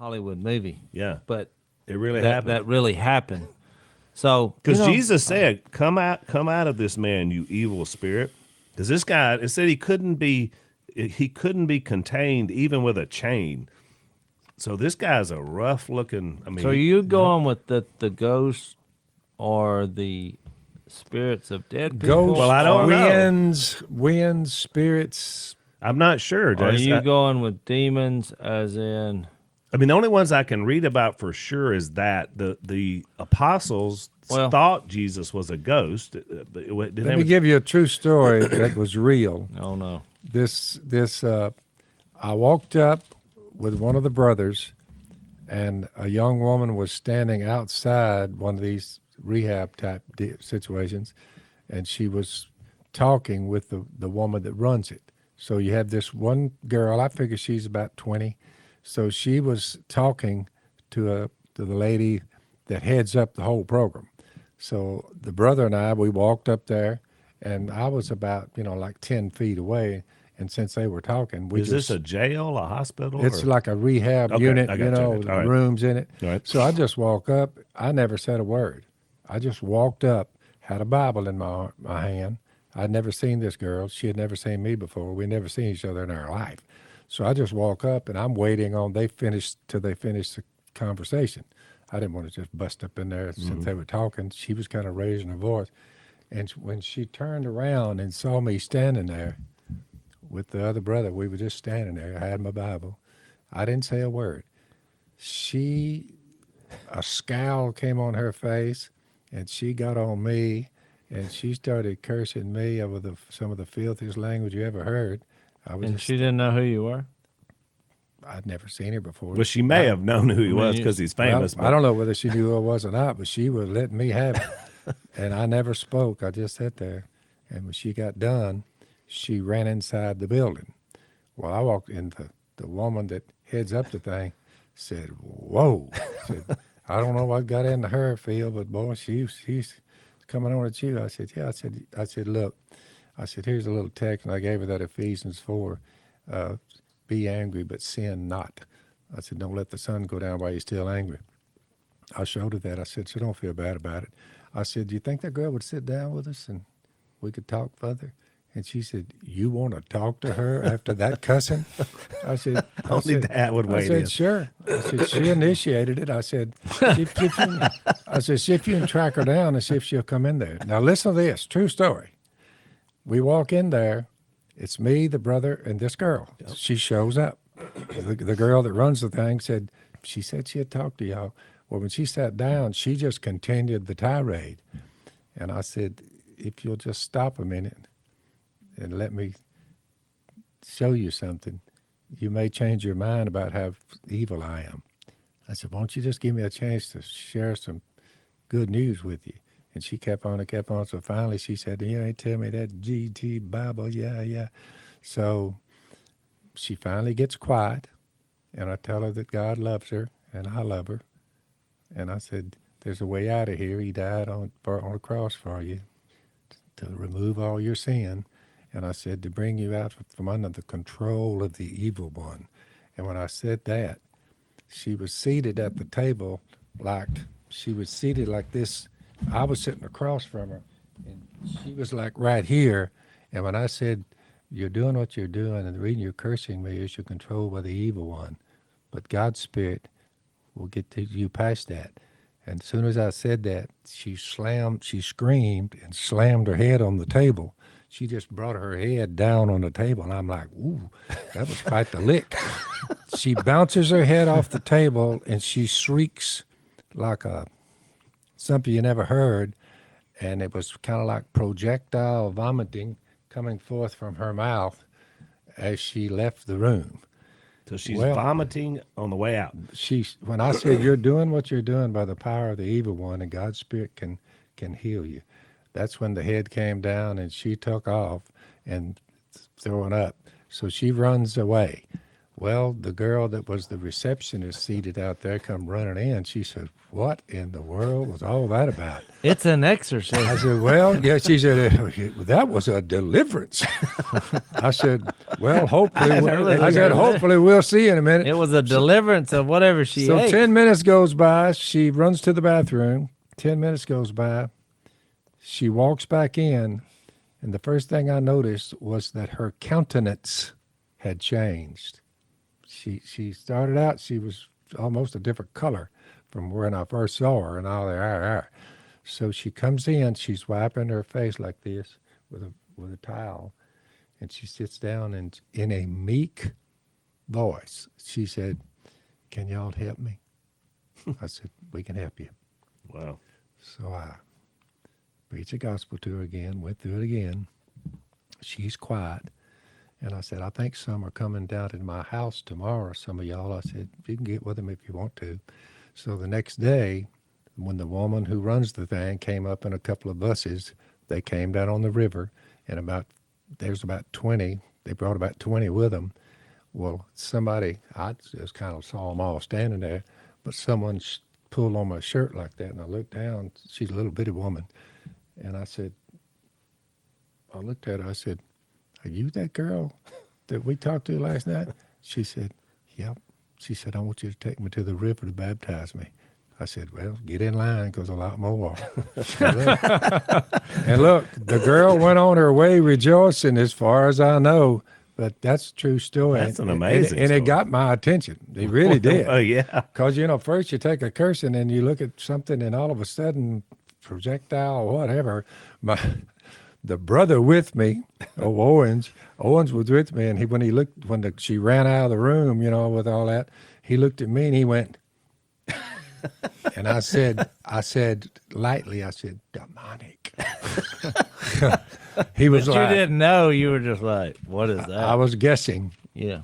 Hollywood movie. Yeah. But It really that happened. that really happened. So Because Jesus said, come out of this man, you evil spirit. Because this guy, it said he couldn't be contained even with a chain. So this guy's a rough looking. I mean, so you going with the ghost or the spirits of dead people? Ghosts, Well, I don't know. winds, spirits. I'm not sure. Or are Jess. you going with demons as in I mean, the only ones I can read about for sure is that the apostles Well- thought Jesus was a ghost. Let me give you a true story that was real. oh no. I walked up with one of the brothers, and a young woman was standing outside one of these rehab type situations, and she was talking with the woman that runs it. So you have this one girl, I figure she's about 20. So she was talking to the lady that heads up the whole program. So the brother and I, we walked up there, and I was about, like 10 feet away. And since they were talking, Is this a jail, a hospital? it's or? like a rehab Okay, unit, I got you. All right. rooms in it. All right. So I just walk up. I never said a word. I just walked up, had a Bible in my hand. I'd never seen this girl. She had never seen me before. We'd never seen each other in our life. So I just walk up, and I'm waiting on they finish the conversation. I didn't want to just bust up in there since they were talking. She was kind of raising her voice. And when she turned around and saw me standing there with the other brother, we were just standing there. I had my Bible. I didn't say a word. A scowl came on her face, and she got on me, and she started cursing me over some of the filthiest language you ever heard. And she didn't know who you were? I'd never seen her before. Well, she may have known who he was because he's famous. I don't know whether she knew who I was or not, but she was letting me have it. And I never spoke. I just sat there. And when she got done, she ran inside the building. Well, I walked in. The woman that heads up the thing said, "Whoa!" Said, "I don't know what got into her, Phil, but boy, she's coming on at you." I said, "Yeah." I said, "Look," I said, "Here's a little text," and I gave her that Ephesians 4. Be angry, but sin not. I said, don't let the sun go down while you're still angry. I showed her that. I said, so don't feel bad about it. I said, do you think that girl would sit down with us and we could talk further? And she said, you want to talk to her after that cussing? I said, Only that would I wait said, in. sure. I said, she initiated it. I said, see if you can track her down and see if she'll come in there. Now listen to this, true story. We walk in there. It's me, the brother, and this girl. Yep. She shows up. The girl that runs the thing said she had talked to y'all. Well, when she sat down, she just continued the tirade. And I said, if you'll just stop a minute and let me show you something, you may change your mind about how evil I am. I said, won't you just give me a chance to share some good news with you? And she kept on and kept on. So finally she said, you ain't tell me that GT Bible. Yeah. So she finally gets quiet. And I tell her that God loves her and I love her. And I said, there's a way out of here. He died on a cross for you to remove all your sin. And I said, to bring you out from under the control of the evil one. And when I said that, she was seated at the table like this. I was sitting across from her, and she was like right here. And when I said, you're doing what you're doing, and the reason you're cursing me is you're controlled by the evil one. But God's Spirit will get you past that. And as soon as I said that, she screamed and slammed her head on the table. She just brought her head down on the table, and I'm like, ooh, that was quite the lick. She bounces her head off the table, and she shrieks like something you never heard, and it was kind of like projectile vomiting coming forth from her mouth as she left the room. So she's vomiting on the way out. When I said, you're doing what you're doing by the power of the evil one, and God's Spirit can heal you, that's when the head came down, and she took off and throwing up. So she runs away. Well, the girl that was the receptionist seated out there come running in. She said, "What in the world was all that about?" It's an I exorcism. said, "Well, yeah." She said, "That was a deliverance." I said, "Well, hopefully," I said, "Hopefully we'll see in a minute." It was a deliverance of whatever she So ate. 10 minutes goes by. She runs to the bathroom. 10 minutes goes by. She walks back in. And the first thing I noticed was that her countenance had changed. She started out, she was almost a different color from when I first saw her and all that. So she comes in, she's wiping her face like this with a towel. And she sits down and in a meek voice, she said, "Can y'all help me?" I said, "We can help you." Wow. So I preached the gospel to her again, went through it again. She's quiet. And I said, "I think some are coming down to my house tomorrow, some of y'all." I said, "You can get with them if you want to." So the next day, when the woman who runs the thing came up in a couple of buses, they came down on the river, and there's about 20. They brought about 20 with them. Well, I just kind of saw them all standing there, but someone pulled on my shirt like that, and I looked down. She's a little bitty woman. And I looked at her, I said, "Are you that girl that we talked to last night?" She said, "Yep." She said, "I want you to take me to the river to baptize me." I said, "Well, get in line because a lot more." And look, the girl went on her way rejoicing as far as I know. But that's a true story. That's an And- amazing and story. it got my attention. It really did. Oh, yeah. Because, first you take a cursing and you look at something and all of a sudden, projectile or whatever, the brother with me, Owens was with me, and when she ran out of the room, with all that, he looked at me and he went, and I said lightly, I said, "Demonic." He was But like, you didn't know. You were just like, what is that? I was guessing. Yeah.